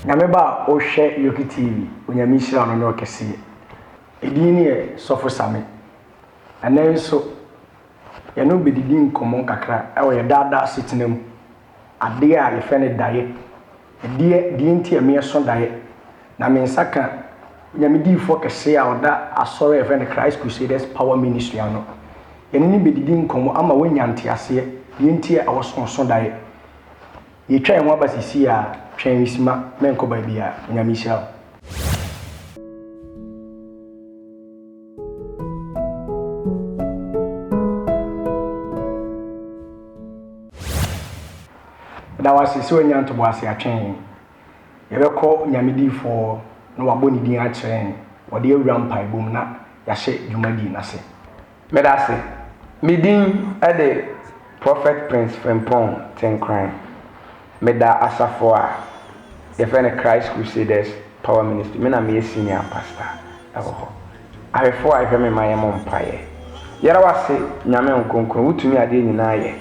Nameba o hwe Yoki TV onyame hira no no kese edin ne sofo same anenso ye no bedidi nkomo kakra e wo ye dada setenam ade a ye fe ne daye die nti eme so daye na me nsaka onyame difo kese a oda asore e fe ne Christ Crusaders Power Ministry ano ye ne bedidi nkomo ama wanyante ase die nti a woso daye ye twa enwa basisi a twen isima menko ba bia onyame hira da wasisi onyanto bo ase atwen yebekọ nyamedifo no waboni din a kyerɛ wode awura mpai bom na yahye dwumadi nase medase medin ade Prophet Prince Frimpong Tenkran meda asafo a yefene Christ Crusaders Power Ministry me na me senior pastor aho ahefo a yefeme maye mo mpaye yera wase nyame nkonkron wutumi ade nyina ye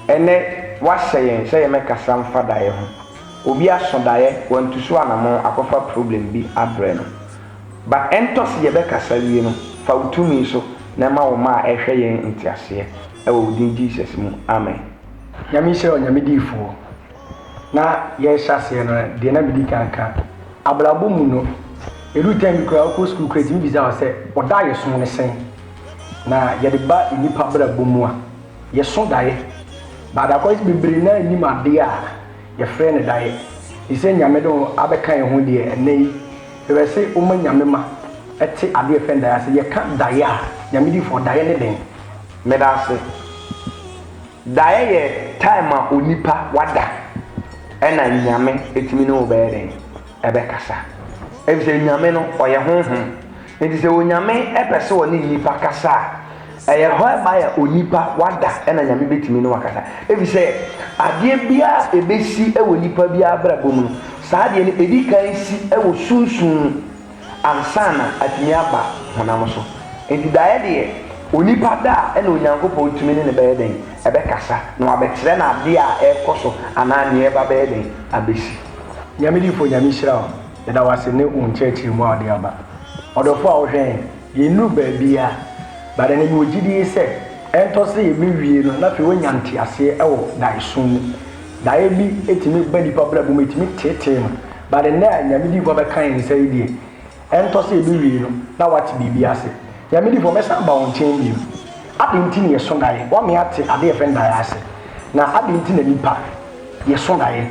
ene wahye sɛ yɛmɛkasa mfa daeɛ ho obi aso daeɛ wantuso anamo akɔfa problem bi abrɛ no but entos yɛbɛkasa wie no fa utumi so na ma wo ma ɛhwɛ yɛn ntiaseɛ ɛwɔ wodin Jesus mu amen nyame hye onyame difo na yɛhyase no de na bidi kanka abrabo mu no eru time kura ko school credit mi biza sɛ oda yɛ so ne sen na yɛde ba nipa brabo mu a yɛ so daeɛ bada ko is bebre na ni made a ye frɛ ne dae ise nyame do abeka ye ho de enei be se o ma nyame ma ete ade fe ndae ase ye ka dae a nyame di fo dae ne den medase dae ye time a onipa wada ena nyame etimi no be den ebe kasa ebi se nyame no oye honhom enti se onyame epese woni nipa kasa eye ho ba ya onipa wada ena nyame betimi no wakata ebi se ade bia ebesi ewo nipa bia abrabom no saa de ne edi kan si ewo sunsun ansana atimi aba honam so enti dae de onipa da ena onyankopɔ tumi ne be den ebe kasa na wabɛkyerɛ na ade a ekoso ana ne eba be den abesi nyame di fo nyame hira o da wase ne unchurch mu ade aba odofo a wo hwen ye nu ba bia bada ne wogidi se ento se ye mewie no na fe wonyante ase ewo daisum dae bi etimi ba nipa brabo mu etimi tete no bada ne anyame di fo be kan ni sai die ento se ye mewie no na wate bibi ase nyame di fo mesa ba won chen bi ade nti ne ye so dae wo me ate ade ye fen dae ase na ade nti na nipa ye so dae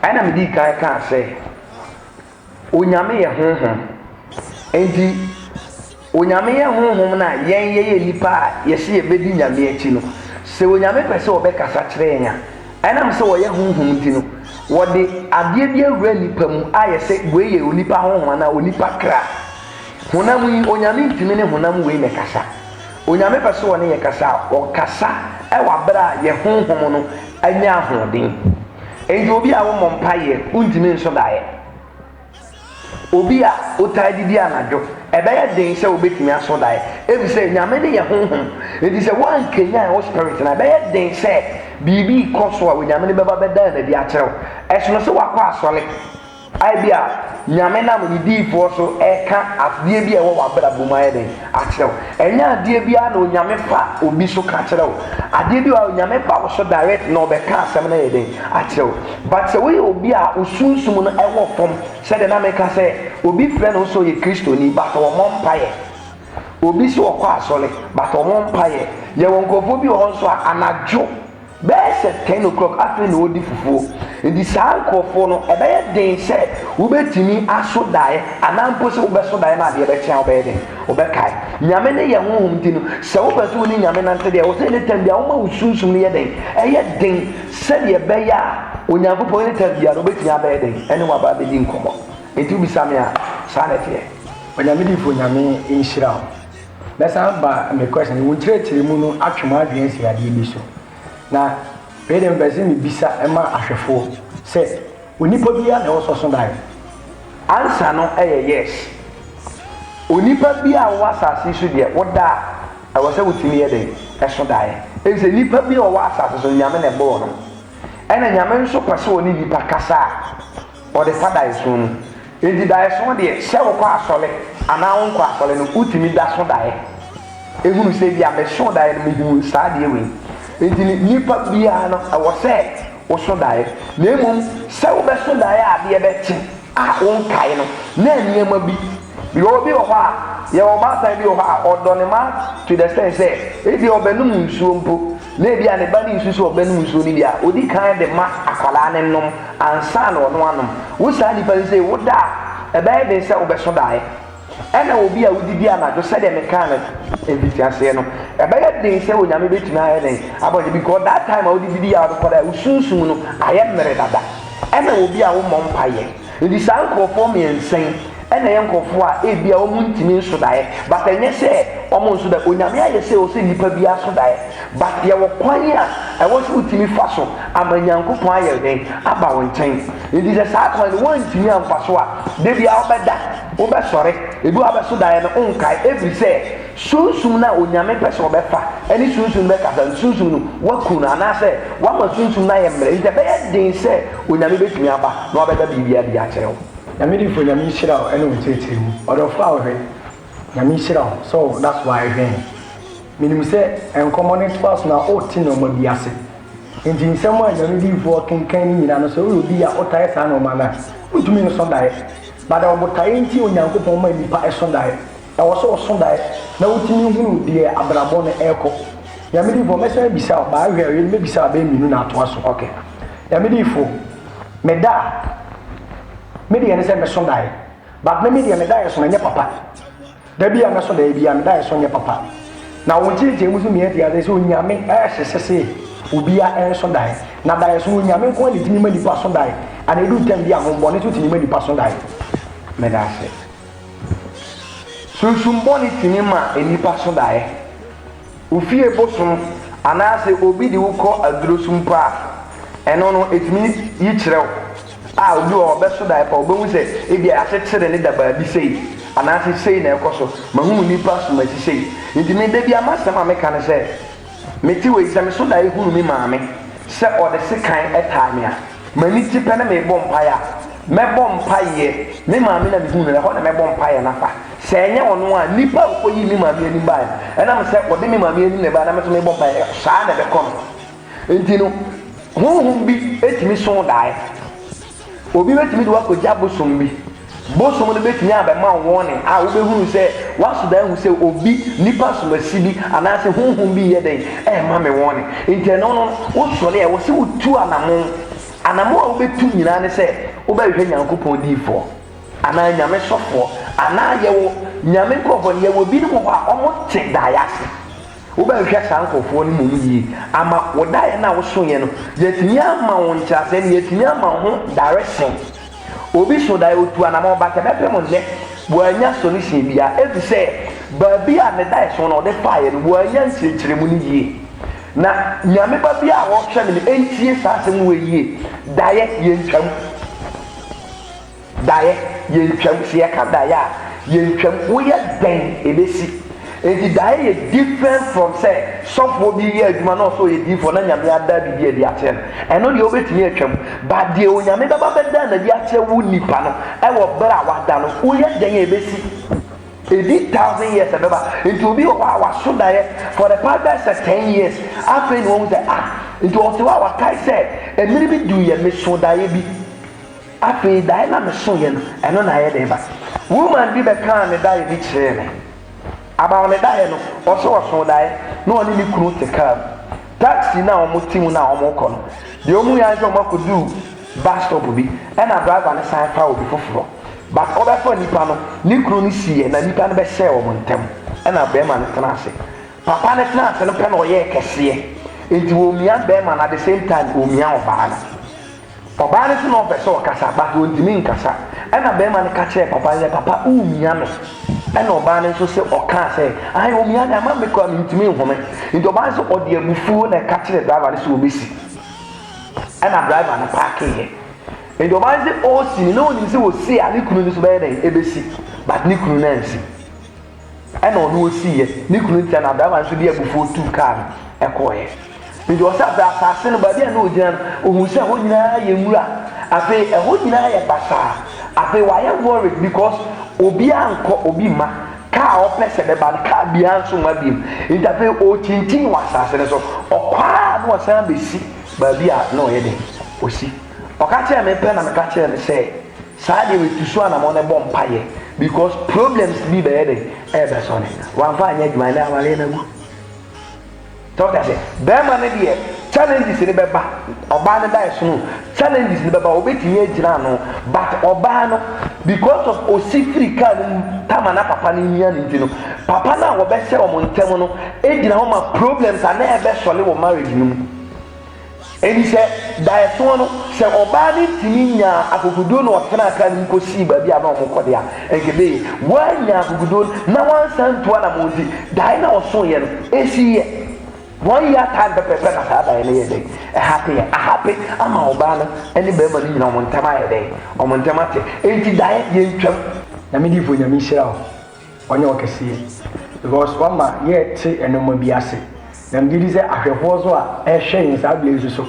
ana me di kai ka se onyame ye honhom enti onyame ye honhom na yen ye nipa yesi ye bedi nyame achi no se onyame pese obekasa kire nya enam se wo ye honhom ti no wo de ade bi awura nipa mu ayese we ye onipa honhom na onipa kra honam yi onyame ntimi ne honam we ne kasa onyame pese wo ne ye kasa o kasa e wa bra ye honhom no anya ahoden enji obi a wo mompa ye untimi nso dae obi a otadidi anadwo ebeye den se obetimi aso dae ebi se nyame ne ye honhom edi se wan kenya o spirit na ebeye den se bibi koso a nyame ne beba beda na di akyerɛw ɛsono se wakɔ asɔle ai bia nyame na mo di fo so eka afie bi ɛwɔ wabra bomaye den akyerɛw enya ade bia na onyame fa obi so ka kyerɛw ade bi a onyame fa wo so direct na obɛka asɛm na yɛ den akyerɛw but se we obi a osunsum no ɛwɔ fom se de na meka se obi frɛ no so yɛ kristoni but wo mompaye obi so wakɔ asɔle but wo mompaye ye won kofo bi ho so anadwo bese 10 o'clock after no odi fufuo ndi saa nkofo no ebeye den se wo betimi aso dae anampo se wo beso dae na de betia wo be den wo be kai nyame ne ye honhom ti no se wo beso wo ni nyame nante de wo se ne tambia wo ma usunsum ne ye den eye den se de be ya onyankopɔ ne tambia no betimi abe den ene wa ba be di nkomo enti bi same a saa na tie onyame di fo nyame inhira o besa ba me question wo nkyerɛkyerɛ mu no atwema adwen si ade bi so na pedem bese mi bisa ema ahwefo se onipa bia na wo so dae answer no yes onipa bia wo asase so de woda a wo se wutimi ye den eso dae e se nipa bia wo asase so nyame na bo no ena nyame nso kwase woni nipa kasa ɔde fa daeso no enti daeso deɛ hyɛ wo kɔ asɔle anaa wo nkɔ asɔle no wotumi da so daeɛ ehunu sɛ bi a meso daeɛ no mehu saa deɛ wei enti nipa biara no ɛwɔ sɛ woso daeɛ na mmom sɛ wobɛso daeɛ a adeɛ bɛkye a wonkae no na nneɛma bi obi wɔ hɔ a yɛwɔ baatan bi wɔ hɔ a ɔdɔ ne ma to the extent sɛ ebi ɔbɛnum nsuo mpo na ebi a ne ba ne nsuo so ɔbɛnum nsuo no bi a odi kan de ma akwadaa ne nom ansa na ɔno anom wo saa nipa no sɛ woda a ɛbɛyɛ den sɛ wobɛso daeɛ ɛna obi a wodidi anadwo sɛdeɛ meka no mfitiaseɛ no ɛbɛyɛ den sɛ onyame bɛtumi ayɛ den abɔgye because that time a wodidi a wodekɔda wo sunsum no ayɛ mmerɛ dada ɛna obi a wommɔ mpayɛ nti saa nkurɔfoɔ mmiɛnsɛn ɛna yɛ nkurɔfoɔ a ebi a wɔn ntumi nso daeɛ but ɛnyɛ sɛ wɔn nso daeɛ onyame ayɛ sɛ ɔsɛ nipa bi aso daeɛ but yɛwɔ kwan a ɛwɔ sɛ wotumi fa so ama nyankopɔn ayɛ den aba wɔn nkyɛn nti sɛ saa kwan no wɔntumi amfa so a debi a wɔbɛda wobɛsɔre ebi a wɔbɛso daeɛ no nkae efiri sɛ sunsum na onyame pɛ sɛ ɔbɛfa ɛne sunsum no bɛkasa sunsum no waku no anaasɛ wama sunsum no ayɛ mmerɛ nti ɛbɛyɛ den sɛ onyame bɛtumi aba na wɔbɛda biribi adi akyerɛ wo nyame di fo nyame hyira wo ɛne wo kyerɛkyerɛ mu ɔdɔfo a wɔhwɛ nyame hyira wo so that's why I hwɛ menim sɛ nkɔmmɔ ne toa so na ɔte nɔɔma bi ase nti nsɛm a nyame di fo kenkan ne nyina no sɛ woyɛ obi a ɔtae saa nɔɔma no a wotumi nso daeɛ bada ɔbotaeɛ nti onyankopɔn ma nnipa ɛso daeɛ ɛwɔ sɛ ɔso daeɛ na wotumi hunu deɛ abrabɔ no ɛrekɔ nyame di fo mɛsɛ bisa wo baa hwɛ ɔyɛ mɛbisa wo bɛyɛ mmienu na atoa so okay nyame di fo meda media ne sɛ meso daeɛ but me media me daeɛ so na nyɛ papa da bi a meso daeɛ bi a me daeɛ so nyɛ papa na wo nkyerɛkyerɛ mu so mmiɛ te ade sɛ onyame ɛhyehyɛ sɛ obia ɛnso daeɛ na daeɛ so onyame nko ne tumi ma nipa so daeɛ ana ɛdu tam bi a hombɔne so tumi ma nipa so daeɛ meda ase sunsumbɔne tumi ma nipa so daeɛ ofie bosom anaasɛ obi de wo kɔ aduro so mpo a ɛno no ɛtumi yi kyerɛ wo a obi wɔ ɔbɛso daeɛ pa ɔbɛhu sɛ ebi a akyekyere ne dabaa bi sei anaasɛ sei na ɛkɔ so mahu nipa so masi sei nti meda bi amasɛm a meka no sɛ mete wei sɛ meso daeɛ hunu me maame sɛ ɔde sekan ɛtaa me a m'ani ti pɛ ne mebɔ mpaeɛ a mɛbɔ mpaeɛ me maame na mehunu no ɛhɔ na mɛbɔ mpaeɛ nafa sɛ ɛnyɛ ɔno a nipa a ɔkɔyi me maame anim baeɛ ɛnam sɛ ɔde me maame anim na ɛbaa na mɛso mebɔ mpaeɛ saa na ɛbɛkɔ no nti no honhom bi ɛtumi so daeɛ obi betumi de wakɔgya bosom bi bosom no betumi abɛma wɔne a wobɛhunu sɛ waso da hu sɛ obi nipa somasi bi anaasɛ honhom bi yɛ den ɛma me wɔne nti ɛno no wosɔre a wɔsɛ wotu anamo a wobɛtu nyinaa ne sɛ wobɛhwɛ nyankopɔn diifoɔ anaa nyame sɔfoɔ anaa yɛwɔ nyame nkurɔfoɔ no yɛwɔ bi no wɔ hɔ a ɔmo te daeɛ ase wobɛhwɛ saa nkurɔfoɔ no mu yie ama wo daeɛ no a wosoeɛ no yɛtumi ama wo nkyerɛsɛ no yɛtumi ama ho direction obi so daeɛ otu anama ɔbata bɛpɛ mo nnɛ wɔanya solution bia ɛfiri sɛ baabi a ne daeɛ so no ɔde faeɛ no wɔanya nkyerɛkyerɛ mu no yie na nyame ba bi a wɔhwɛ me no ɛntie saa asɛm wɔ yie daeɛ yɛntwam sɛ yɛka daeɛ a yɛntwam woyɛ dɛn ɛbɛsi enti daeɛ yɛ different from sɛ sɔfoɔ bi yɛ adwuma na ɔsɛ ɔyɛ diifoɔ na nyame ada biribi adi akyerɛ no ɛno deɛ wobɛtumi atwam but deɛ onyame bɛba bɛda na di akyerɛ wo nipa no ɛwɔ berɛ a wada no woyɛ dɛn a ɛbɛsi ɛdi 1000 years ɛbɛba nti obi wɔ hɔ a waso daeɛ for the past 10 years afei ne wɔn sɛ nti ɔte hɔ a wakae sɛ mmiri bi du yɛ meso daeɛ bi afei daeɛ na mesoeɛ no ɛno na ayɛ dɛn ba woman bi bɛkaa ne daeɛ bi kyerɛɛ me abawo ne daeɛ no ɔsɛ ɔso daeɛ na ɔne ne kunu te kaa taxi na ɔmo ti mu na ɔmo kɔ no deɛ ɔmo yɛ sɛ ɔmo akɔdu bus stop bi ɛna driver ne san fa obi foforɔ but ɔbɛfa nipa no ne kunu no siiɛ na nipa no bɛhyɛ ɔmo ntɛm ɛna bɛrima no tena ase papa no tena ase no pɛ na ɔyɛ kɛseɛ nti wɔmia bɛrima no at the same time wɔmia ɔbaa no ɔbaa no so na ɔpɛ sɛ ɔkasa but ɔntumi nkasa ɛna bɛrima no ka kyerɛ papa no sɛ papa wɔmia no ɛna ɔbaa no nso sɛ ɔkaa sɛ ayi wɔmia no ama mekɔ a mentumi nhome nti ɔbaa no sɛ ɔde abufuo na ɛka kyerɛ driver no sɛ wɔbɛsi ɛna driver no paakeeɛ nti ɔbaa no sɛ ɔsi na ɔnim sɛ wɔsi a ne kunu no so bɛyɛ dɛn ɛbɛsi but ne kunu no ansi ɛna ɔno ɔsiiɛ ne kunu ntia na driver no so de abufuo tuu kaa no ɛkɔɔɛ nti ɔsɛ asase no baabi a na ɔgyina no ɔhu sɛ hɔ nyinaa yɛ nwura afi ɛho nyinaa yɛ basa afi wayɛ worried because obi ankɔ obi ma kaa ɔpɛ sɛ bɛba no kaa bia nso ma biem nti afi ɔkyintin wɔ asase no so ɔkwaa na ɔsan bɛsi baabi a na ɔyɛ den ɔsi ɔka kyerɛ me pɛ na meka kyerɛ me sɛ saa deɛ wɔtu so anamɔ no bɔ mpayɛ because problems bi bɛyɛ den ɛbɛsɔ ne wamfa anyɛ adwuma ne awale no agu tɔka sɛ bɛrima no deɛ challenges ne bɛba ɔbaa no dae so no challenges ne bɛba wɔbɛtumi agyina no but ɔbaa no because of osi firi kaa no mu tama na papa no hia no nti no papa no a wɔbɛhyɛ wɔn ntam no gyina hɔ ma problems a na ɛbɛsɔle wɔ marriage no mu ɛni sɛ dae so no sɛ ɔbaa no ntumi nya akokoduo na ɔtena aka no nkɔsii baabi a na ɔmokɔde a ɛnkɛbɛyɛ woanya akokoduo na wansa ntoa na mɔnti dae na ɔsoeɛ no ɛsiyɛ 1 year time pɛpɛpɛ na saa dae no yɛ dɛn ahape ama ɔbaa no ɛne bɛrima no nyina ɔmo ntam ayɛ dɛn ɔmo ntam ate enti dae yɛntwam na mede ifo nyame hyira wo ɔnyɛ ɔkɛseɛ because wama yɛte ɛnoma bi ase na mgidi sɛ ahwɛfoɔ so a ɛhwɛ yɛn saa blaze so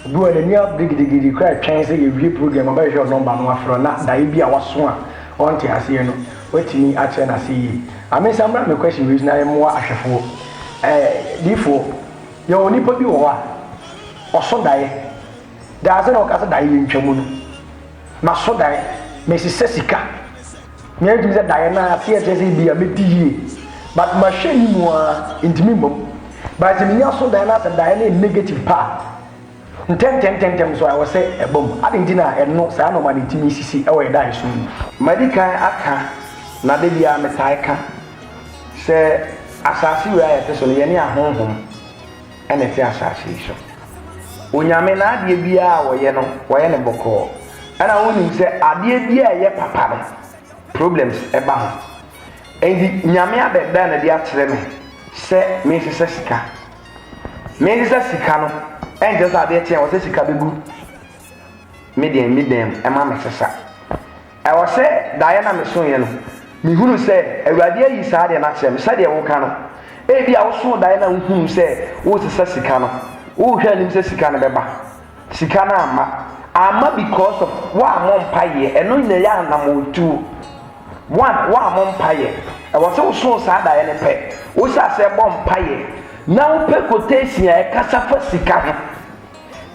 obi wɔ n'ani abigidigidi kora twɛn sɛ yɛwie program ɔbɛhwɛ ɔnɔmba no afrɛ na dae bi a waso a ɔnte aseɛ no watumi akyerɛ n'ase yie amesa mmra me question wei na yɛmmoa ahwɛfoɔ difoɔ yɛwɔ nipa bi wɔ hɔ a ɔso dae daase na ɔka sɛ dae yɛ ntwamu no maso dae mesesɛ sika meɛntumi sɛ dae no aseɛ kyerɛ sɛ bi a mɛdi yie but mahwɛ ni mu a ntumi mmom but menya so dae no asɛ dae no yɛ negative paa ntɛmtɛmtɛmtɛm so a ɛwɔ sɛ ɛbom ade nti na ɛno saa nɔma ne ntimi sisi ɛwɔ yɛ dae so mu madi kan aka na de bia metae ka sɛ asase wei a yɛte so no yɛne ahonhom ɛne te asase yi so onyame na adeɛ biara a wɔyɛ no wɔyɛ ne bɔkɔɔ ɛna wonim sɛ adeɛ biara a ɛyɛ papa no problems ɛba ho enti nyame abɛda na de akyerɛ me sɛ mesesɛ sika no ɛnkyɛ sɛ adeɛ kyeɛ wɔ sɛ sika bɛgu medɛm ɛma me sesa ɛwɔ sɛ daeɛ na mesoeɛ no mehunu sɛ awurade ayi saa deɛ no akyerɛ me sɛdeɛ woka no ebi a wosoo daeɛ na wohunu sɛ wosesa sika no wohwɛ anim sɛ sika no bɛba sika no ama because of woammɔ mpayɛ ɛno nyina yɛ anammɔntuo woammɔ mpayɛ ɛwɔ sɛ wosoo saa daeɛ no pɛ wohyɛ sɛ bɔ mpayɛ na wopɛ quotation a ɛkasa fa sika ho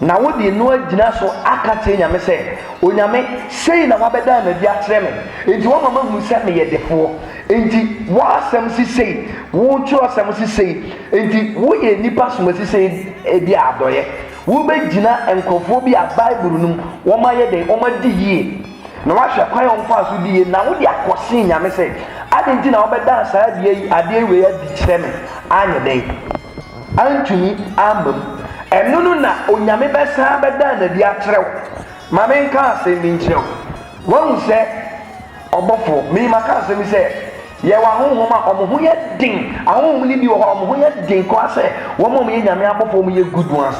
na wode no agyina so aka kyerɛ nyame sɛ onyame sei na wabɛda na di akyerɛ me enti wɔma mahu sɛ meyɛ defoɔ enti woasɛm sisei wotwerɛ asɛm sisei enti woyɛ nnipa soma sisei bi adɔyɛ wobɛgyina nkurɔfoɔ bi a bible no mu wɔma yɛ den wɔma di yie na wahwɛ kwan a wɔmfa so di yie na wode akɔsee nyame sɛ ade nti na wobɛda saa adeɛ wei adi kyerɛ me anyɛ den antumi ama mu ɛno no na onyame bɛsan bɛda na di akyerɛ wo ma menka asɛm bi nkyerɛ wo wahu sɛ ɔbɔfo maka asɛm sɛ yɛwɔ ahohom a ɔmo ho yɛ den ahohom no bi wɔ hɔ ɔmo ho yɛ den kɔa sɛ wɔn a yɛ nyame abɔfo ɔmo yɛ good ones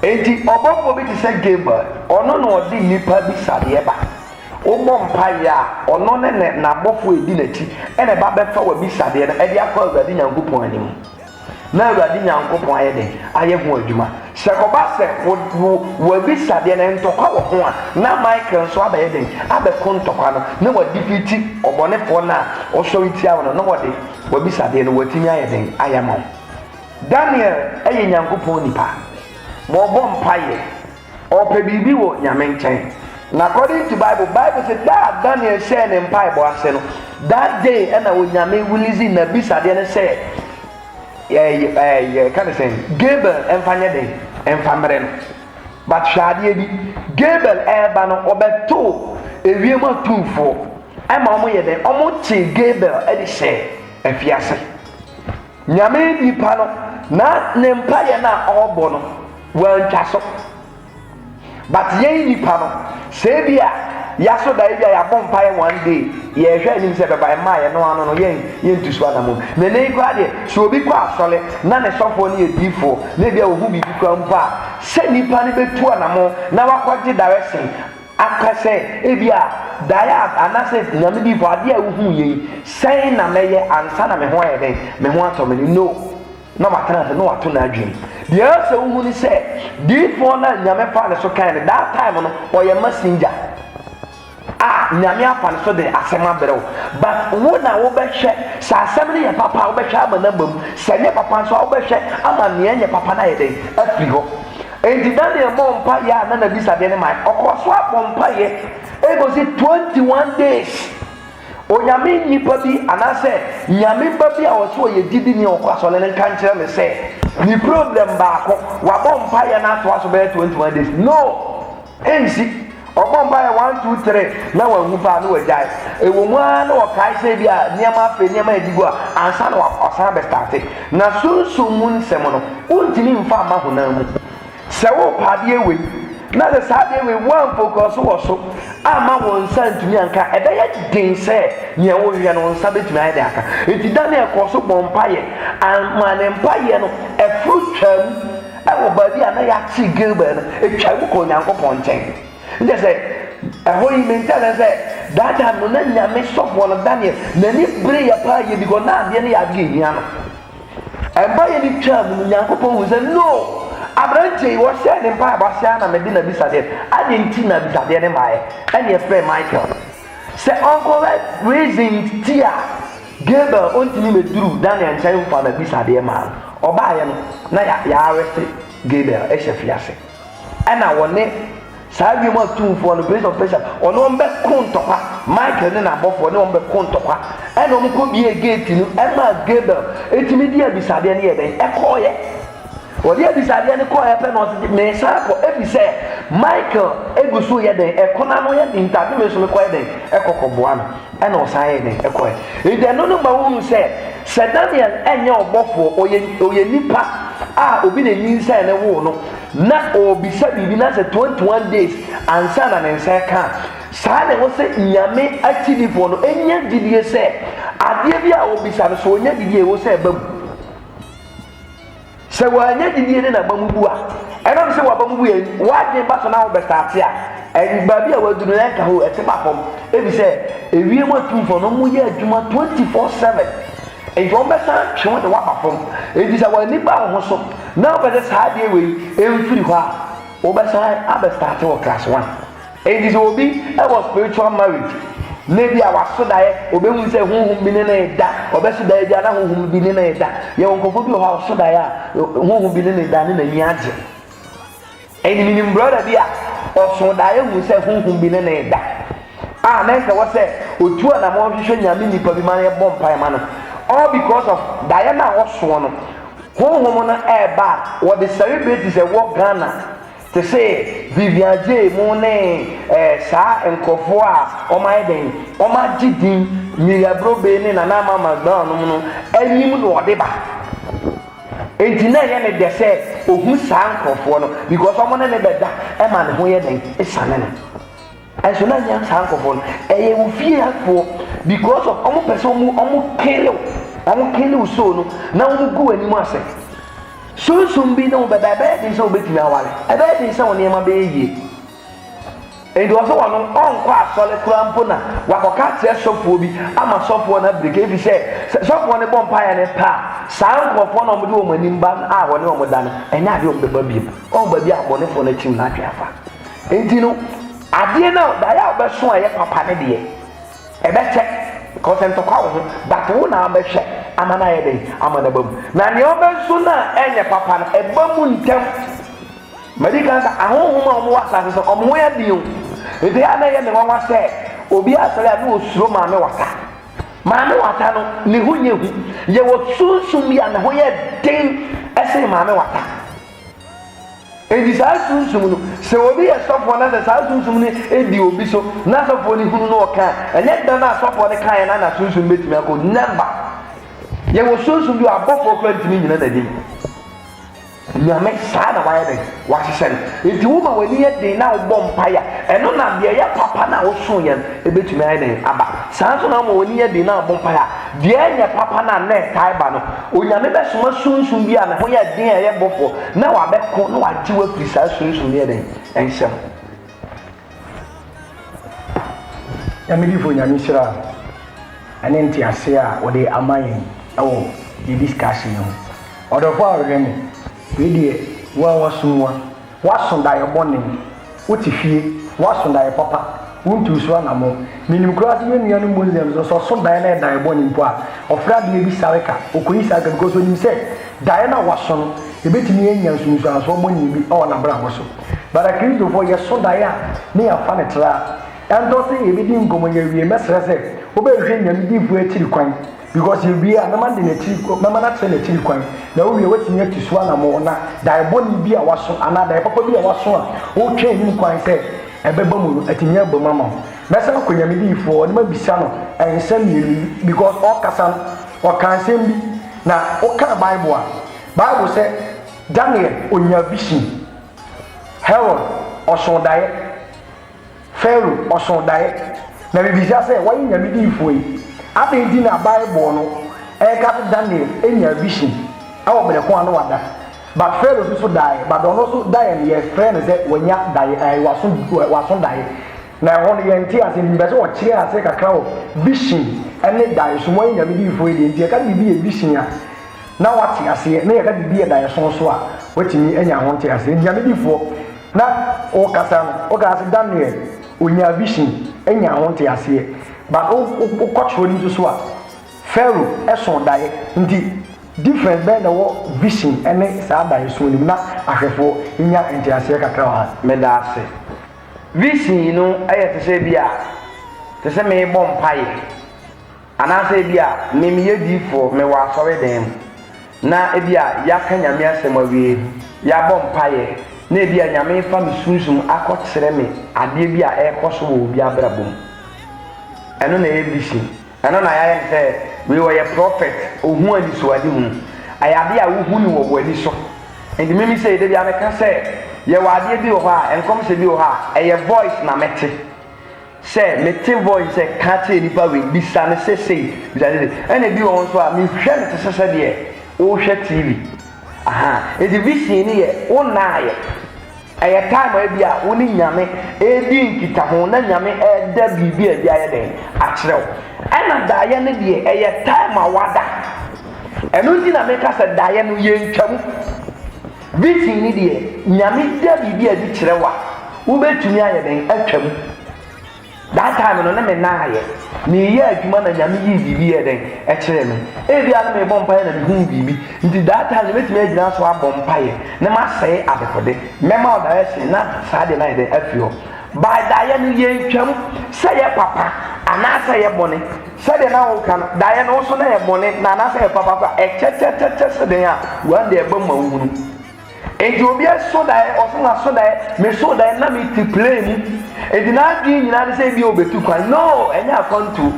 enti ɔbɔfo bi te sɛ Gabriel ɔno na ɔde nnipa bi sadeɛ ba wobɔ mpaeɛ a ɔno ne n'abɔfo edi n'akyi ɛna ɛba bɛfa wɔ bi sadeɛ no ɛde akɔ Awurade Nyankopɔn anim na Awurade Nyankopɔn ayɛ den ayɛ ho adwuma sɛ kɔba sɛ wabi sadeɛ no ntɔkwa wɔ ho a na Michael nso abɛyɛ den abɛko ntɔkwa no na wadi fiti ɔbɔnefoɔ no a ɔsɔre tia wo no na wɔde wabi sadeɛ no watumi ayɛ den ayɛ ma wo Daniel ɛyɛ Nyankopɔn nipa ma ɔbɔ mpaeɛ ɔpɛ biribi wɔ nyame nkyɛn na according to Bible sɛ da Daniel hyɛɛ ne mpaebɔ ase no that day ɛna onyame wilizi na bi sadeɛ no sɛ kind of saying Gabriel emfanye den emfamre no but hwadeɛ bi Gabriel ɛba no ɔbɛto ewiem atumfo ɛma ɔmo yɛ den ɔmo kye Gabriel ɛde hyɛ afiase nyame nipa no na ne mpaeɛ na ɔbɔ no wantwa so but yɛn nipa no sɛ bi a yaso da bi a yabɔ mpaeɛ one day yɛhwɛ anim sɛ bɛba ɛma yɛ no ano no yɛntu so adamu na ne kora deɛ sɛ obi kɔ asɔle na ne sɔfoɔ no yɛ diifoɔ na bi a wɔhu biribi kora mpo a sɛ nipa no bɛtu anamo na wakɔgye direction aka sɛ ebi a daeɛ anasɛ nyame diifoɔ adeɛ a wohu yɛi sɛn na mɛyɛ ansa na me ho ayɛ den me ho atɔ me no na matana no wato na adwem de asa wu ni se di fo na nyame fa ne so kan that time no oye messenger nyame afa ne so de asema brew but wo na wo be hwe sa asem ne ye papa wo be hwe ama na bam se ne papa so wo be hwe ama ne nye papa na ye den afiri ho enti Daniel mompa ya na bisa de ne mai okoso apompa ye ego si 21 days onyame nipa bi anase nyame ba bi a wo so ye didi ni okwaso ne kan kire me se ni problem ba ko wa bompa ye na to aso be 21 days no ensi ọgbọmba ya 1 2 3 na wa hu pa na wa jai ewo mu na wa kai se bia niam afa niam edigo a ansa na wa osan be start na sunsun mun nsem no untini mfa ma ho na mu se wo pa de ewe na the sa de ewe one focus wo so ama wo nsa ntumi anka ebe ya den se nya wo hwe no nsa betumi ayi de aka enti Daniel ko so bompa ye ama ne mpa ye no e fruit twam e wo ba bia na ya chi gilbert no e twam ko nyankopon nchen nje say ahoyi mentala say that time no na nyame sofo no Daniel na ni bre ya pa ye because na ade ne ya ade ehia no eba ye ni twa mu nyankopon hu say no abrante wo share ne pa ba share na me di na bisa de ade nti na bisa de ne mai ene e frɛ Michael say uncle reason tia Gabriel ontini meduru Daniel nkyɛn fa na bisa de ma oba ye no na ya arrest Gabriel e hyefiase ɛna wone sabi mo tumfo no place of pressure ono mbe kontokwa Michael ne na bofo ne mbe kontokwa eno mko bie gate no ema Gabriel etimi dia bisade ne yeden ekoye odi bisade ne koye pe no me sapo ebise Michael egusu yeden ekona no yeden tade me so me koye den ekokoboa no ena osan yeden ekoye ide no no ma wu se Daniel enye obofo oye nipa obi na nyinsa ne wo no na obisa bibi na se 21 days ansa na nsa ka saa na wo se nyame akidifo no enya didie se ade bi a obisa no so onya didie wo se bam se wa nya didie ne na bam bu a ena se wa bam bu ye wa de ba so na wo be start a ba bi a waduru na ka ho ete ba fom e bi se ewie mo tumfo no mu ye adwuma 24/7 e jo be sa twa de wa ba fom e di sa wa ni ba ho so na be de sa de we emfiri ho a wo be sa abe start wo class 1 e di so obi e was spiritual marriage maybe a waso dae obe hu se honhom bi ne na da obe so dae dia na honhom bi ne na da ye wonkofo bi ho so dae a honhom bi ne na da ne na ni age e ni minim brother bi a oso dae hu se honhom bi ne na da na se wo se otu na mo hwehwe nyame nipa bi ma na bom pai ma no all because of Diana was one home na eba what the celebrity say work Ghana to say Vivian J Mone sa enkofo a o ma den o ma gidin Miriabro be ni na na mama gba no anim no odeba enti na ye ne de say ohun sa enkofo no because o mo ne beda e ma ne ho ye den e sane no and so na nyam sa enkofo no e ye wo fie afo because of omo person omo kele so no na omo gu ani mu ase so bi na omo baba din so obetimi awale ebe din so ne ma be yie e do so wono onko asole kurampo na wakoka tie sofo bi ama sofo na breke bi se sofo ne bompa ya ne pa san kofo na omo de omo ani mba a woni omo da no enya ade omo beba bi o ba bi abone fo na chim na atwafa enti no ade na da ya obeso aye papa ne de ebe che because ento kwa wo that wo na abehwe amana ye dey amana bam na ne obenso na enye papa na ebamu ntem medical ka ahohoma omo wasa so omo ya dio ede ana ye ne nwa se obi asere ade osuro maame wata no ne hunye hu ye wo sunsum ya ne ho ye den ese maame wata edi sa sunsum no se obi ye sofo na se sa sunsum ni edi obi so na sofo ni hunu no ka enye dan na sofo ni kan na sunsum betimi akọ number ye wo sunsum bi abofo ko ntimi nyina na dim nyame sa na wa ye wa hyehyɛ no edi wo ma wani ye den na wo bɔ mpaya eno na de ye papa na wo so ye ebetimi aye den aba sa so na ma wani ye den na bɔ mpaya de ye papa na na taiba no onyame be so sunsum bi a na ho ye den ye bɔfo na wa be ko na wa ji wa firi sa sunsum ye den enhyɛ nyame di fo nyame hyira ane nti ase a wo de amayen ewo di discussion no ɔdɔfo a ɔhwɛ me wei deɛ wasomwa waso daeɛ bɔne wote fie waso daeɛ papa wontu so anamo menim koraa sɛ yɛnnua no muslims so ɔso daeɛ na ɛdaeɛ bɔne mpo a ɔfra deɛ bi sare ka ɔkɔyi sare ka because onim sɛ daeɛ na waso no ɛbɛtumi anya nsonsuansoɔ bɔne bi ɛwɔ n'abrabɔ so bada kristofoɔ yɛso daeɛ a ne yɛafa ne tra ɛntɔ sɛ yɛbɛdi nkɔmmɔ yɛwie mɛsrɛ sɛ wobɛhwɛ nyamedifoɔ akyiri kwan because yɛwie a mɛma de n'akyiri mɛma no akyerɛ n'akyiri kwan na wowie watumi atu so anamo na daeɛ bɔne bi a waso anaa daeɛ papa bi a waso a wotwa anim kwan sɛ ɛbɛba mu no atumi aba mu ama wo mɛsɛ no kɔ nyamedifoɔ ne mabisa no ɛnsɛm mmienu because ɔkasa no ɔka nsɛm bi na woka bible a bible sɛ Daniel onya vision Herod ɔso daeɛ Pharaoh ɔso daeɛ na bibisa sɛ wɔyɛ nyamedifoɔ yi afei di na bible no ɛka Daniel enya vision ɛwɔ bere ko ano wada but Pharaoh so daeɛ but ɔno so daeɛ no yɛ frɛ no sɛ wɔnya daeɛ waso daeɛ na ɛhɔ no yɛnte ase mbɛ sɛ ɔkyerɛ ase kakra wɔ vision ɛne daeɛ so wɔyɛ nyamedifoɔ yi deɛ nti ɛka biribi yɛ vision a na wate aseɛ na yɛka biribi yɛ daeɛ so a watumi anya ho nte aseɛ nyamedifoɔ na ɔkasa no ɔkasa Daniel onya vision anya ho nte aseɛ but wokɔtwerɛ no so a Pharaoh ɛso daeɛ nti difference bɛn na wɔ vision ɛne saa daeɛ so nim na ahwɛfoɔ nya nte aseɛ kakra wɔ ha meda ase vision no ɛyɛ te sɛ bi a te sɛ meebɔ mpaeɛ anaasɛ bi a memeyɛ diifoɔ mewɔ asɔre dan mu na ebi a yɛaka nyame asɛm awie yɛabɔ mpaeɛ na ebi a nyame fa me sunsum akɔkyerɛ me adeɛ bi a ɛrekɔ so wɔ obi abrabɔ mu ɛno na ɛyɛ vision ɛno na yɛayɛ sɛ wei wɔyɛ prophet ohu anisuade hu ɛyɛ adeɛ a wohu ne wɔ w'ani so nti mimi sɛ yɛde bi ameka sɛ yɛwɔ adeɛ bi wɔ hɔ a nkɔmhyɛ bi wɔ hɔ a ɛyɛ voice na mete sɛ mete voice sɛ ka kyerɛ nipa wei bisa ne sesei bisa ne ɛna bi wɔ hɔ nso a mehwɛ ne te sɛ deɛ wohwɛ TV nti vision ne yɛ wonaayɛ ɛyɛ time bi a wo ne nyame ɛdi nkitaho na nyame ɛda biribi a bi ayɛ den akyerɛ wo ɛna daeɛ no deɛ ɛyɛ time a wada ɛno nti na meka sɛ daeɛ no yɛntwam vision ne deɛ nyame da biribi a di kyerɛ wo a wobɛtumi ayɛ den atwam that time no na me naayɛ meyɛ adwuma na nyame yi biribi yɛ den ɛkyerɛ me ebia no mebɔ mpaeɛ na mehu biribi nti that time mɛtumi agyina so abɔ mpaeɛ na masɛe adekode mɛma wo daeɛ se na saa deɛ no ayɛ den afi hɔ by daeɛ no yɛntwam sɛ yɛ papa anaasɛ yɛ bɔne sɛdeɛ na woka no daeɛ no wo so na yɛ bɔne na anaasɛ yɛ papa ɛkyɛkyɛkyɛkyɛ sɛ den a wɔn de ɛba ma wo hunu enti obi aso daeɛ ɔso na so daeɛ meso daeɛ na meti play mu enti na adwene nyinaa de sɛ bi obetu kwan no ɛnyɛ akɔnto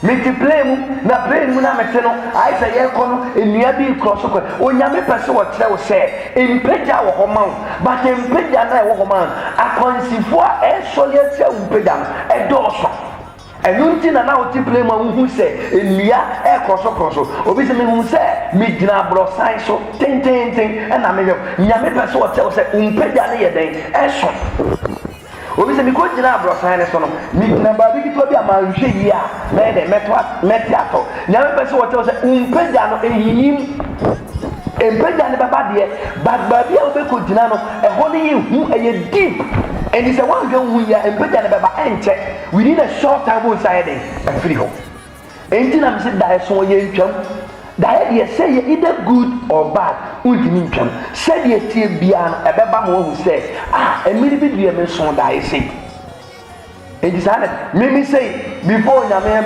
meti play mu na play mu na mete no ayɛ sɛ yɛkɔ no nnua bi korɔ so kɔ onyame pɛ sɛ wɔkyerɛ wo sɛ mpagya wɔ hɔ ma wo but mpagya na ɛwɔ hɔ ma wo akɔnsifoɔ a ɛsɔre atia wo mpagya no ɛdɔɔso ɛno nti na wote play mu a wohu sɛ nnua ɛkorɔ so obi sɛ mehu sɛ megyina aborɔsan so tententen ɛna mehwɛ nyame pɛ sɛ wɔkyerɛ wo sɛ mpagya no yɛ den ɛso obi sɛ mekɔgyina aborɔsan ne so no megyina baabi ketewa bi a manhwɛ yie a mɛyɛ dɛ mɛte atɔ nyame pɛ sɛ wɔkyerɛ wo sɛ mpagya no ɛhinyim mpagya no bɛba deɛ but baabi a wobɛkɔgyina no ɛhɔ no yɛ hu ɛyɛ deep ɛnti sɛ woanhwɛ hu yɛ mpagya no bɛba ɛnkyɛ within a short time wo nsa yɛ den afiri hɔ ɛnti na mesɛ daeɛ so yɛ ntwam daeɛ deɛ sɛ yɛ either good or bad wontumi ntwam sɛdeɛ tie biara no ɛbɛba ma wahu sɛ ɛmmere bi deɛ me nso daeɛ sei enti saa ne mimi sei before nyame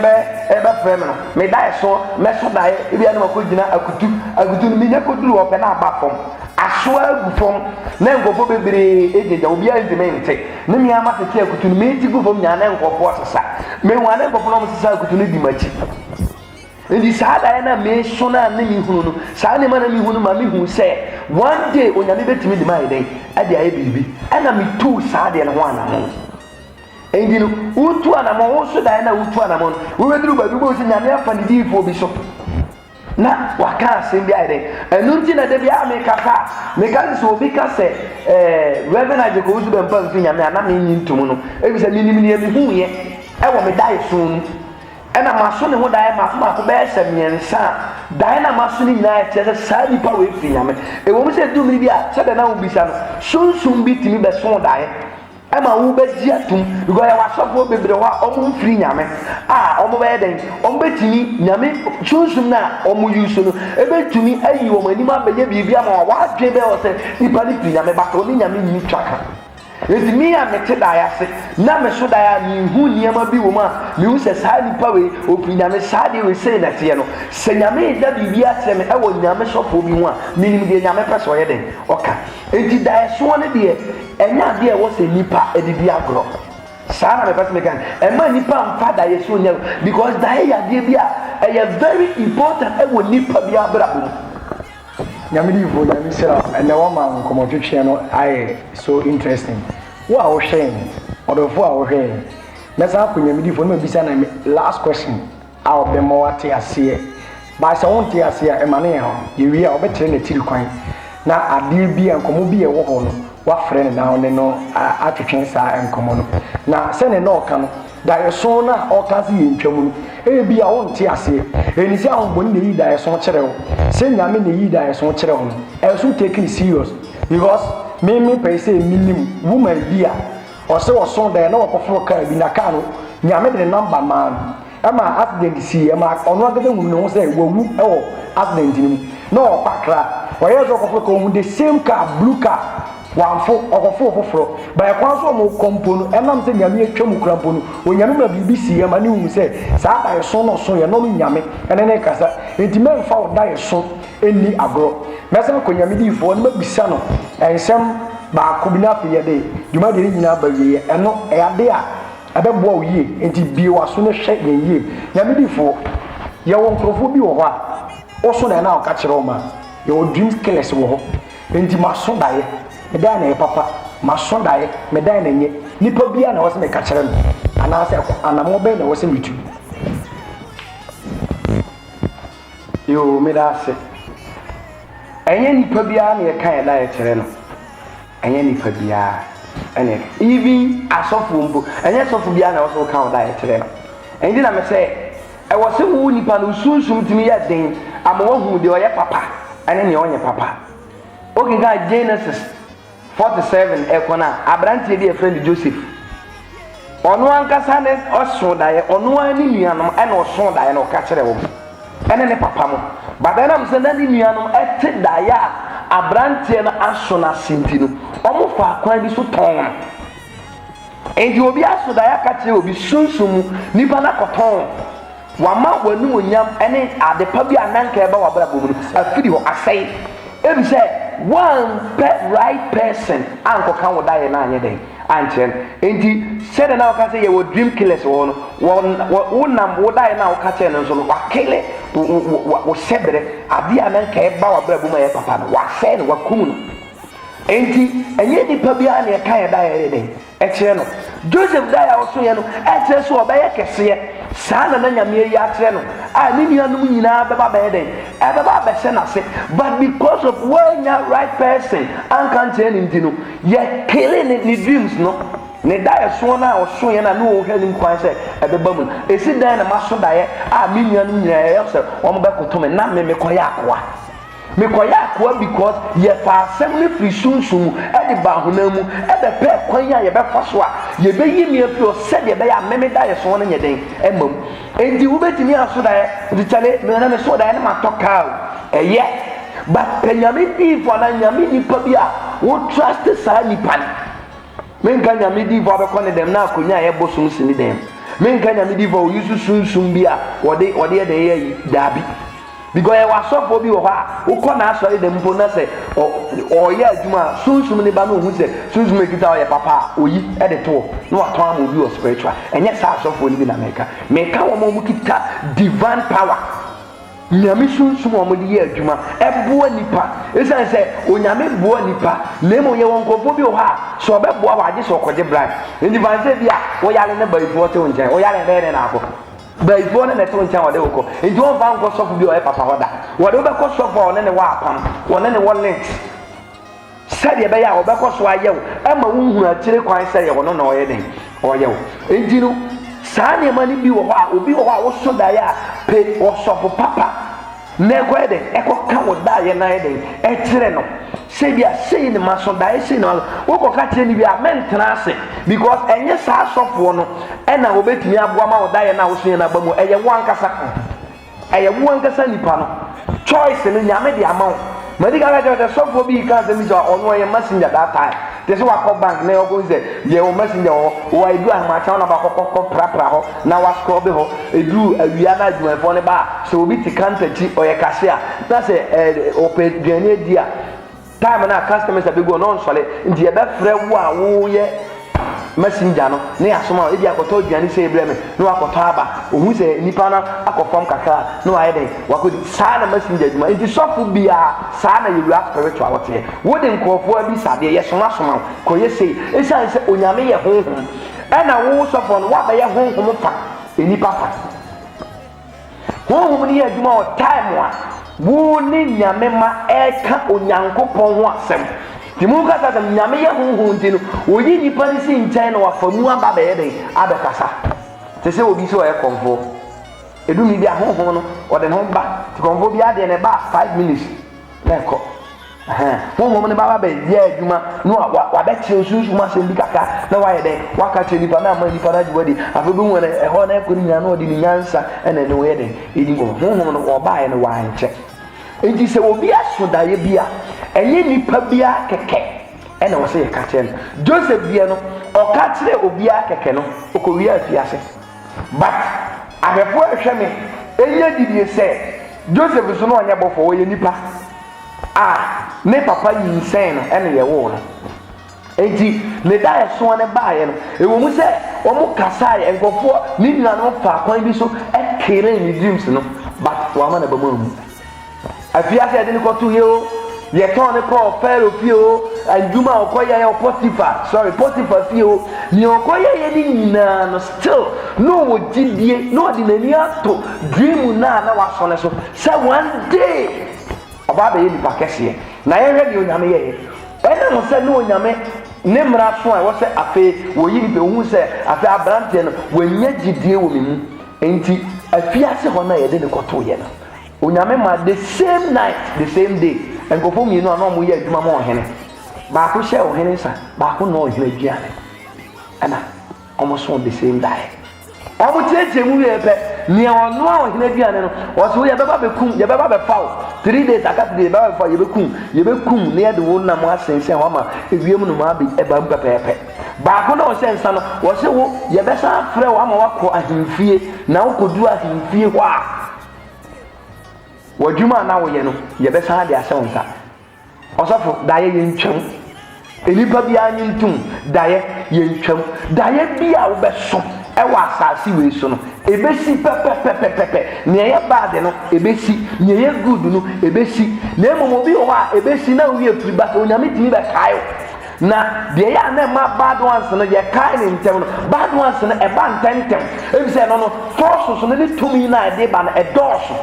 ɛbɛfrɛ me no me daeɛ so mɛso daeɛ ebia no makɔgyina akutu no menya kɔduru hɔ pɛ na aba fam asoa agu fam na nkɔfo bebree egyegya obiara ntumi nte ne mmea ma tete akutu no meti gu fam nyaa na nkɔfo sesa mehu a na nkɔfo no sesa akutu no di m'akyi nti saa daeɛ na meso no a ne mehunu no saa nneɛma na mehunu ma mehu sɛ one day onyame bɛtumi de ma ayɛ den ɛde ayɛ biribi ɛna metuu saa deɛ no ho anammɔn ɛnti no wotu anammɔn wo so daeɛ na wotu anammɔn no wobɛduru baabi wobɛhu sɛ nyame afa ne diifoɔ bi so na waka asɛm bi ayɛ den ɛno nti na da biara meka sɛ obi ka sɛ reverend agyekɔ wo so bɛmpa mfi nyame a na menyi ntom no ɛfiri sɛ menim neɛ mehuyɛ ɛwɔ me daeɛ so no ɛna maso ne ho dae maako bɛyɛ sɛ mmiɛnsa dae na maso ne nyinaa kyerɛ sɛ saa nipa wɔ efiri nyame ɛwɔ mu sɛ dumuni bi a sɛdeɛ na wobisa no sunsun bi tumi bɛso dae ɛma wo bɛgye atum because yɛwɔ asɔfoɔ bebree hɔ a ɔmo mfiri nyame a ɔmo bɛyɛ dɛn ɔmo bɛtumi nyame sunsun na ɔmo yusu no ɛbɛtumi ayi wɔn anim abɛyɛ biribi ama wɔadwe bɛyɛ wɔ sɛ nipa ne firi nyame bata ɔne nyame nyi twaka eti mi a mete daeɛ ase na me so daeɛ a mihu nneɛma bi wɔ mu a mihu sɛ saa nipa wei ofiri nyame saa deɛ wei sei na teɛ no sɛ nyame da biribi akyerɛ me ɛwɔ nyame sɔfoɔ bi ho a menim deɛ nyame pɛ sɛ ɔyɛ den ɔka enti daeɛ soɔ no deɛ ɛnyɛ adeɛ ɛwɔ sɛ nipa adidi agorɔ saa na mepɛ sɛ meka no ɛma nipa mfa daeɛ so nyɛ because daeɛ yɛ adeɛ bi a ɛyɛ very important ɛwɔ nipa bi abrabɔ mu nyame di fo nyame sira ɛnɛ wama nkɔmmɔtwetwe no ayɛ so interesting wo a wohwɛ ɔdɔfo a wohwɛ mɛsa akɔ nyame di fo no mabisa na last question a ɔbɛma wate aseɛ ba sɛ wonte aseɛ ɛma ne yɛ hɔ yɛwie a wɔbɛkyerɛ ne tiri kwan na adeɛ bi a nkɔmmɔ bi ɛwɔ hɔ no wafrɛ ne na ne no atwetwe saa nkɔmmɔ no na sɛne na ɔka no daeɛso no a ɔka se yɛ ntwa mu no ebi a wonte aseɛ ɛni sɛ ahombɔne na yi daeɛso kyerɛ wo sɛ nyame na yi daeɛso kyerɛ wo no ɛso take it serious because me pɛ sɛ minim woman bi a ɔsɛ ɔso daeɛ na ɔkɔforo kaa bi na kaa no nyame de ne namba maa no ɛma accident si ɛma ɔno ankasa hunu ne ho sɛ wawu ɛwɔ accident no mu na ɔkpakra ɔyɛ sɛ ɔkɔforo kaa ɔhu the same car blue car wamfo ɔkɔfo foforɔ ba ɛkwan so ɔmo kɔmpo no ɛnam sɛ nyame atwa mu kurampo no onyame ma biribi si ɛma ne hu sɛ saa daeɛso no so yɛ no nyame ɛne ne kasa enti mɛmfa wo daeɛso ɛnni agorɔ mɛsan kɔ nyame diifoɔ no mabisa no ɛnsɛm baako bi no afei yɛde dwumadeɛ no nyinaa ba wieɛ ɛno ɛyade a ɛbɛboa wo yie enti bie waso no hwɛ yɛn yie nyame diifoɔ yɛwɔ nkurɔfoɔ bi wɔ hɔ a woso na ɛna ɔka kyerɛ wo ma yɛwɔ dreams killers wɔ hɔ enti maso daeɛ medan na yɛ papa maso daeɛ medan na nyɛ nipa bia na wɔsɛ meka kyerɛ no anaasɛ anamɔ bɛn na wɔsɛ metu yo meda ase ɛnyɛ nipa bia na yɛka yɛ daeɛ kyerɛ no ɛnyɛ nipa bia ɛne even asɔfo mpo ɛnyɛ sɔfo bia na wɔsɛ wɔka wɔ daeɛ kyerɛ no ɛnti na mesɛ ɛwɔ sɛ wo nipa no sunsum tumi yɛ den ama wahu deɛ ɔyɛ papa ɛne neɛ ɔnyɛ papa okenka Genesis 47 ɛkɔ na aberanteɛ bi yɛfrɛ no Joseph ɔno ankasa ne ɔso daeɛ ɔno ara ne nuanom ɛna ɔso daeɛ na ɔka kyerɛ wɔn ɛne ne papa mo bada nam sɛ na ne nuanom ɛte daeɛ a aberanteɛ no aso no asenti no ɔmo fa kwan bi so tɔn enti obi aso daeɛ aka kyerɛ obi sunsum nipa no akɔtɔn wama w'anum onyam ɛne adepa bi ananka ɛba w'abrabɔ mu no afiri hɔ asɛe ebi sɛ one right person ankɔka wo daeɛ na anyɛ den ankyerɛ no enti sɛde na woka sɛ yɛwɔ dream killers wɔ no wonam wo daeɛ na woka kyerɛ no nso no wakele wo sɛberɛ adeɛ a nanka ɛba w'abrabɔ mu a yɛ papa no wasɛe no wakum no enti ɛnyɛ nipa biara na ɛka yɛ daeɛ yɛ den ɛkyerɛ no Joseph daeɛ a ɔso yɛ no ɛkyerɛ so ɔbɛyɛ kɛseɛ saa na nyame yi akyerɛ no a ne nuanom nyinaa bɛba bɛyɛ den ɛbɛba abɛhyɛ n'ase but because of wɔnya right person anka nkyerɛ ne nti no yɛkele ne dreams no ne daeɛ soɔ no a ɔso yɛ no a ne wɔhwɛ ne nkwan sɛ ɛbɛba mu no ɛsi dan na maso daeɛ a me nuanom nyinaa ɛyɛ sɛ ɔmo bɛkoto me na me mekɔyɛ akoa mekɔyɛ akoa because yɛfa asɛm no firi sunsum ɛde ba honam mu ɛbɛpɛ kwan a yɛbɛfa so a yɛbɛyi me afiri hɔ sɛdeɛ ɛbɛyɛ a meme daeɛ soɔ no nyɛ den ɛma mu enti wobɛtumi aso daeɛ ntikyale mena me so daeɛ no matɔ kaa o ɛyɛ but pɛ nyame diifo ana nyame nipa bi a wo trust saa nipa no menka nyame diifo abɛkɔ ne dɛm na akonya a yɛbɔ som si ne dɛm menka nyame diifo a ɔyi so sunsum bi a wɔde yɛ dɛn yɛ daabi because yɛwɔ asɔfoɔ bi wɔ hɔ a wokɔ na asɔre dɛm mpo na sɛ ɔyɛ adwuma a sunsum ne ba no ohu sɛ sunsum ekita ɔyɛ papa a oyi ɛde to na watɔn ama obi wɔ spiritual ɛnyɛ saa asɔfoɔ no bi na meka wɔn a wɔn kita divine power nyame sunsum a wɔde yɛ adwuma ɛboa nipa esan sɛ onyame boa nipa na emu yɛwɔ nkɔfoɔ bi wɔ hɔ a sɛ ɔbɛboa wɔ agye sɛ ɔkɔgye bribe ntifanse bi a wɔyare ne bayifoɔ te wo nkyɛn wɔyare bɛyɛ ne naakɔ bayifoɔ ne nɛte wo nkyɛn wɔde wokɔ nti wɔmfa nkɔ sɔfo bi a ɔyɛ papa hɔ da wɔde wobɛkɔ sɔfo a ɔne ne wɔ apam wɔne ne wɔ lint sɛdeɛ ɛbɛyɛ a wɔbɛkɔ so ayɛ wo ɛma wohunu akyire kwan sɛ yɛ wɔno na ɔyɛ den ɔyɛ wo nti no saa ne mani bi wo ho a obi wo ho a wo so dae a pe wo sofo papa na ko ede ka wo dae na ede kire no se bia sei ne maso dae sei no wo ko ka kire ni bia mentena ase because enye saa sofo no na obetumi aboa ma wo dae na wo so na ba mu eye wo ankasa nipa no choice no nyame de ama wo medical agent sofo bi ka se mi jo ono ye messenger that time this wa call bank na ogo ze ye o messenger o edu ahma cha na ba kokko pra ho na wa scroll be ho edu awia na adwuma fo ne ba so obi ti kantachi o ye cashier na se o pe duane dia time na customers be go no nsole ndi ye be frɛ wo a wo ye messenger no ne asoma e bi akoto duane se ebreme no akoto aba ohun se nipa na akofom kakra no aye den wakodi saa na messenger duma nti sofu bia saa na yewu spiritual wote wo de nkofo abi sade ye soma ko ye sei esan se onyame ye honhom na wo sofu no wa ba ye honhom fa enipa fa honhom ni ye duma o time wa wo ni nyame ma eka onyankopon ho asem timu kasa sɛ nyame yɛ honhom nti no oyi nipa ne si nkyɛn na wafamu aba bɛyɛ den abɛkasa te sɛ obi so ɔyɛ kɔmfo edumi bi ahonhom no ɔde ne ho ba ti kɔmfo bi ade ne ba 5 minutes na ɛkɔ honhom ne ba yɛ adwuma no wabɛkyerɛ osunsun asɛm bi kaka na wayɛ den waka kyerɛ nipa na ama nipa na agye afɛ bi wɔn ɛhɔ na ɛkɔ ne nyina na ɔde ne nyansa ɛna ne wɔyɛ den edi nkɔmfo honhom no ɔbaayɛ no wankyɛ enti sɛ obi aso daeɛ bi a enye nipa bia keke ena wo se ye ka kire Joseph bia no o ka kire obi a keke no o ko wi afiase but ahefo ehwe me enye didie se Joseph so no onye bofo wo ye nipa ne papa yi nsen no ena ye wo no enti ne da so ne baaye no ewo mu se o mu kasa ye nkofo ni nyina no fa kwan bi so ekere ni dreams no but wa ma na ba mu afiase de ni ko tu ye o ye turn call Pharaoh fio adwuma okoye ya Potiphar fio ni okoye ye ni nyina no still no wo gidie no de nani ato dream na waso ne so say one day oba be ye nipa kese na ye hwe de onyame ye ene no say no onyame ne mra so a wo say afi wo yi be hu say afi abrante no wanya gidie wo memu enti afiase ho na ye de ne koto ye no onyame ma the same night the same day enkofo mi no ana mo ye adwuma mo ohene ba ko hye ohene sa ba ko no ohene aduane ana omo so the same day omo cheche mu ye pe ni ono ohene aduane no o so ye beba be kum ye beba be fawo 3 days aka de beba be fawo ye be kum ne ye de wo na mo asense ho ma ewiem no ma be eba pepepe ba ko no sense no wo se wo ye be sa frɛ wo ama wakɔ ahemfie na wo kodu ahemfie ho a wadwuma na wo ye no ye be san de asɛnsa osofo daye ye ntwam enipa bia anyintum daye ye ntwam daye bia wo be so e wa asase we so no ebesi pepepepepe ne ye bad no ebesi ne ye good no ebesi na emo obi ho a ebesi na wi afiri ba so nyame timi be kayo na de ya na ma bad ones no ye kai ne ntem no bad ones no e ba ntentem ebi se no force so no ne tumi na de ba na e dɔɔso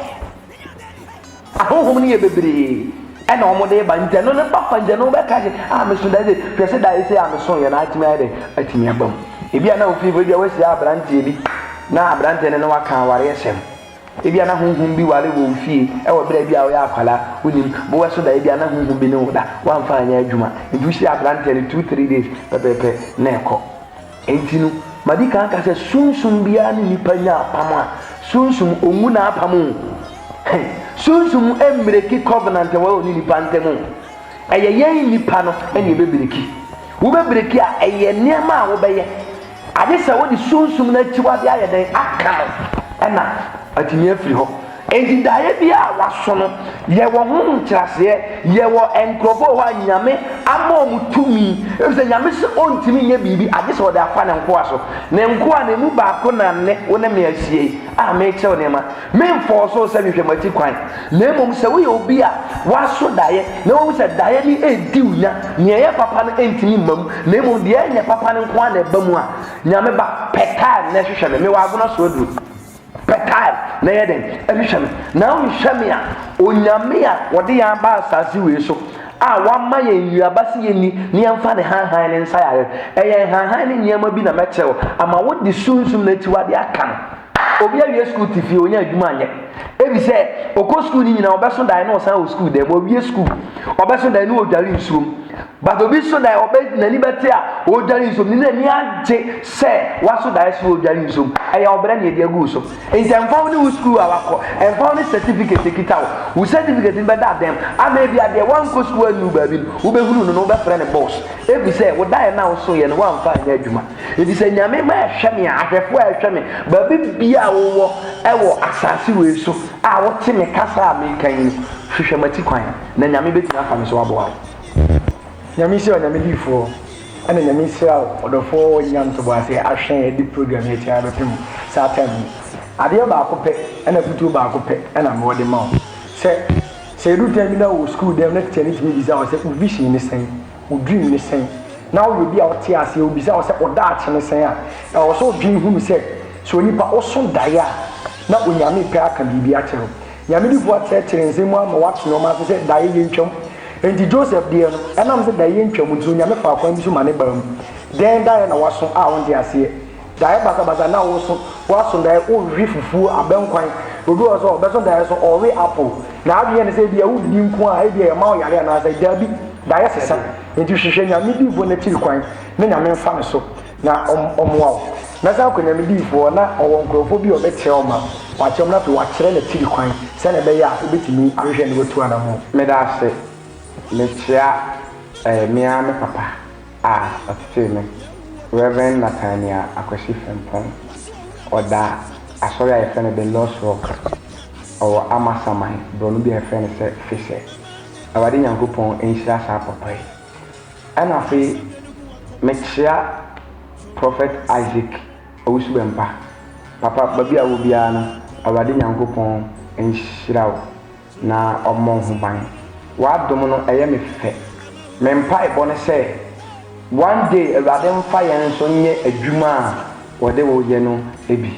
ahonhom ne ye bebre ena omo de ba nje no ne papa nje no be ka je me so daze pese daze se me so ye na atimi ade atimi abam ebi ana ofi bo bia wasi abrante bi na abrante ne no waka ware esem ebi ana honhom bi ware wo fie e wo bra bi a wo ya akwala unim bo waso da ebi ana honhom bi ne wo da wa mfa anya adwuma ndu si abrante ne 2-3 days pepepe na ekɔ entinu madika aka se sunsun bia ne nipa nya apama sunsun ongu na apamu sunsum emreki covenant wa oni nipa ntemu eye yen nipa no ene ebebireki wo bebireki a eye niam a wo beye ade se wo di sunsum na chiwa bia ye den aka ena atimi afiri ho enti daye bia waso no ye wo hu nkyerase ye wo enkrofo wa nyame ama mutumi ebise nyame se ontimi nye bibi ade se wo da kwa ne nko aso ne nko a ne mu ba ko na ne wo ne me asie a me kyew ne ma me mfo so se hwehwe mati kwan na emom se wo ye obi a waso daye na wo se daye ni edi unya ne ye papa no entimi mam na emom de ye papa ne nko a na ba mu a nyame ba peta na hwehwe me wa agona so duru petal na yeden emihweme na unhweme a onyame a wode ya ba asase we so a wama ye yuaba se ye ni yemfa ne han ne nsa yare eye han ne nyema bi na mechew ama wo de sunsum na tiwade aka obi awie school tifi onya adwuma anye ebi se okọ school ni nyina obeso dan na osan o school dem owie school obeso dan na odware nsurum but obi so dan obe nani bete a odware nsurum ni nani age se waso dan so odware nsurum eye obere na edi agu so entemfa ni school awakọ enfa ni certificate kita wo certificate be da dem ama bi ade wan ko school anu ba bi wo be hunu no be frɛ ne boss ebi se wo dan na wo so ye no wan fa anya adwuma ebi se nyame ma hwɛ me ahwɛfo a hwɛ me ba bi bia wo ewo asase we so a wo te me kasa me kan hwehwɛ mati kwan na nyame betina afa me so aboa nyame isi nyame difo ana nyame isi odofo nyam to boase ahwen di program ya tia bepem satan ade ba akopɛ ana futu ba akopɛ ana me wode ma se du time na wo school dem na tene timi bisa wo se vision ni sen wo dream ni sen na wo bi a wo te ase wo bisa wo se oda ache ni sen a wo so dream hu mi se so nipa o so daya na onyame pe aka bibia kyerɛ nyame di vo kyerɛ nsɛm ama wate no ma se daye yentwam enti Joseph de no ɛnam se daye yentwam nti onyame fa akwan bi so ma ne ba mu den daye na waso a won de ase daye basa na waso daye o hwi fufu abankwan obi oso obeso daye so ori apple na adwe ne se bia wudi nko a bia ma o yare na se dabi daye sesa enti hwehwɛ nyame di vo na tiri kwan ne nyame mfa ne so na omoa na sa ko nyame di vo na owo nkrofo bi obekyerɛ o ma wakyerɛ na pe wakyerɛ na tiri kwan se na be ya obetimi ahwehwɛ ne wetu ana ho me da se me chia mia me papa atete me Reverend Nathaniel Akwasi Fempon oda asori a yefene the Lost Rock or Amasaman bronu bi yefene se Fisher awade nyankopon enhyira sa papa yi ana fe me chia Prophet Isaac Owusubempa papa babi awo bia no awade nyankopon enhyira wo na omo ho ban wa dom no eye me fe me mpa ebo ne se one day awade mfa yen so nye adwuma wode wo ye no ebi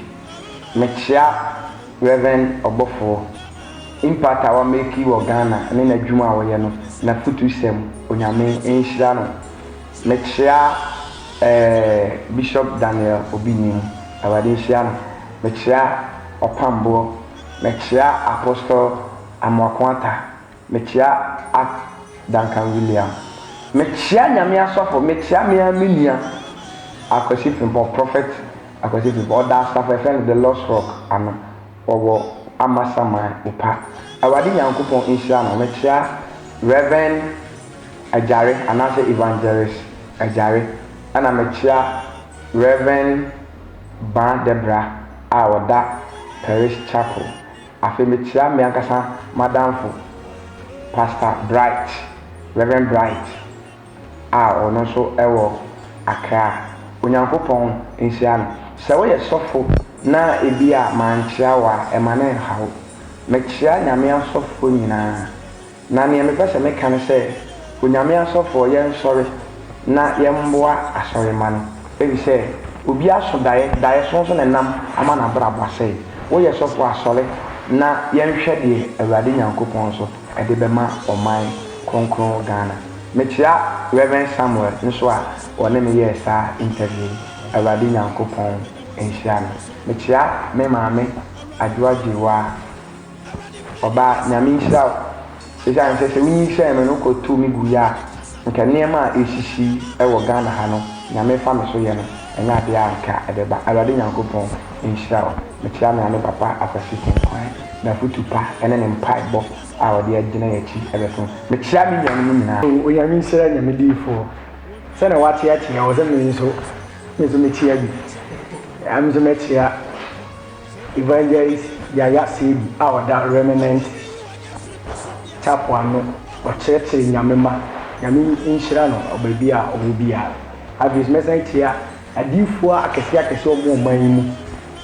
me chia Reverend Obofo impact our make wo Ghana ne na adwuma wo ye no na futu sem onyame enhyira no me chia Bishop Daniel Obinim awade enhyira no me chia Opambo me chia Apostle Amwakwanta me chia Duncan William me chia nyame asofo me chia me amenia Akwasi Fempon Prophet Akwasi Fempon oda staff the Lost Rock ana owo Amasama upa awade nyankopon enhyira no me chia Reverend Ajare anase Evangelist Ajare ana me chia Reverend Ban Debra a oda Parish Chapel afi me chia me ankasa madamfo Pastor Bright Reverend Bright ono so ewo Accra onyankopon enhyia no se wo ye sofo na ebia manchia wa emane hawo me chia nyame asofo nyina na ne me pese me kan se onyame asofo ye nsori na ye mboa asori mano ebi se obi aso daye so na nam ama na brabo sei wo ye sofo asori na ye nhwe de awade nyankopon so ede bema oman konkron Ghana me chia Reverend Samuel nso a one me ye sa interview awade nyankopon enhyia no me chia me maame adwajiwa oba nyame nhyia esa se winyi hye me no ko tu mi guya nka niema eshishi ewo Ghana ha no nyame fa me so ye no enya de anka edeba awade nyankopon enhyia me chia me ane papa Akwasi Fempon na futupa ene ne mpaibo a wode agina yachi ebeto me chia me nyame nyina onyame nsira nyame difo se na wate achi ya woze me so me chia bi am so me chia Evangelist Yaya Sebi a wada Remnant Chapel no o church nyame ma nyame nhyira no obabi a obabi a avis mesan chia adifo akese omo man mu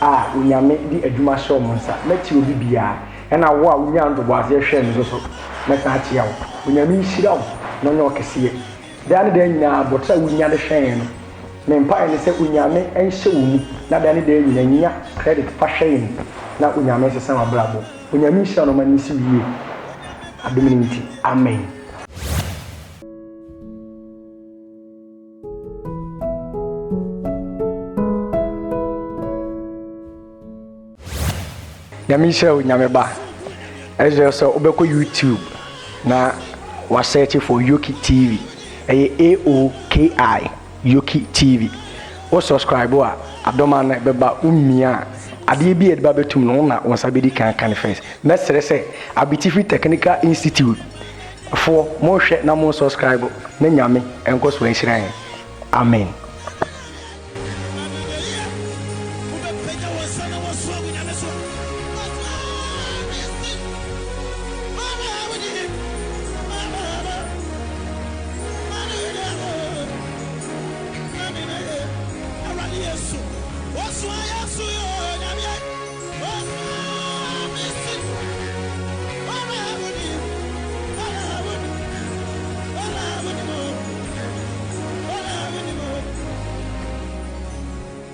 a onyame di adwuma hye omo nsa na chi obi bia na wo a wonya ndo ase hwe no so mesan chia wo onyame nhyira wo no nyo kese dan de nyina botra wonya de hwe no me mpa ne se onyame enhye wo mu na dan de nyina nya credit fa hwe no na onyame sesa mabrabo onyame nhyira no ma nisi wie adomini nti amen Nyamisha Nyameba. As you saw, Obeko YouTube. Na was searching for Yoki TV. AOKI Yoki TV. O subscribe wa Adomana Beba Umia. Ade bi edba betum no na won sabedi kan first. Mesere say Abitifi Technical Institute for mo hwe na mo subscribe na nyame enko so enhira. Amen.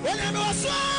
When I